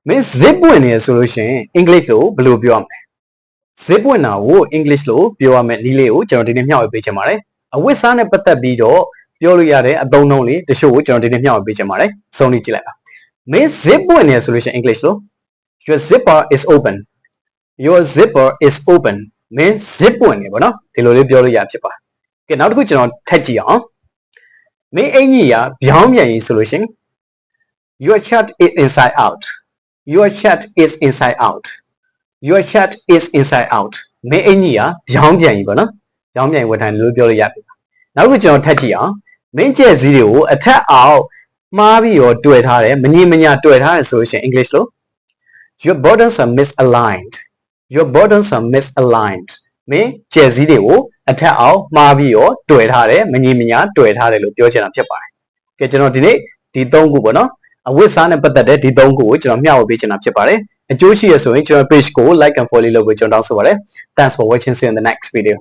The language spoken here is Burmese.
မင်း zip ဝင်နေဆိုလို့ရှိရင် English လို့ဘယ်လိုပြောရမလဲ zip ဝင်တာကို English လို့ပြောရမယ်နည်းလေးကိုကျွန်တော်ဒီနေ့မျှဝေပေးချင်ပါတယ်အဝတ်စားနဲ့ပတ်သက်ပြီးတော့ပြောလို့ရတဲ့အသုံးအနှုန်းလေးတချို့ကိုကျွန်တော်ဒီနေ့မျှဝေပေးချင်ပါတယ်စုံလေးကြည့်လိုက်ပါမင်း zip ဝင်နေဆိုလို့ရှိရင် English လို့ your zipper is open your zipper is open မင်း zip ဝင်နေပေါ့နော်ဒီလိုလေးပြောလို့ရဖြစ်ပါတယ်ကဲနောက်တစ်ခုကျွန်တော်ထပ်ကြည့်အောင်မင်းအင်ကြီးကပြောင်းပြန်ရေးဆိုလို့ရှိရင် your shirt is inside out your shirt is inside out your shirt is inside out မင်းအင်ကြီးကပြောင်းပြန်ရေးပေါ့နော်ပြောင်းပြန်ရေးဝတ်ထိုင်လို့ပြောလို့ရပြီနောက်တစ်ခုကျွန်တော်ထပ်ကြည့်အောင်မင်းကျက်စည်းတွေကိုအထက်အောက်မှားပြီးတော့တွေ့ထားတယ်မငြင်းမညာတွေ့ထားတယ်ဆိုလို့ရှိရင် English လို့ your buttons are misaligned your buttons are misaligned မင်းကျက်စည်းတွေကိုအထက်အောက်မှားပြီးတော့တွေ့ထားတယ်မငြင်းမညာတွေ့ထားတယ်လို့ပြောချင်တာဖြစ်ပါတယ်ကဲကျွန်တော်ဒီနေ့ဒီ၃ခုပေါ့နော်အဝတ်စားနဲ့ပတ်သက်တဲ့ဒီ၃ခုကိုကျွန်တော်မျှဝေပေးချင်တာဖြစ်ပါတယ်အကျိုးရှိရဆိုရင်ကျွန်တော် page ကို like and follow လုပ်ဖို့ကျွန်တော်တောင်းဆိုပါတယ် thanks for watching see you in the next video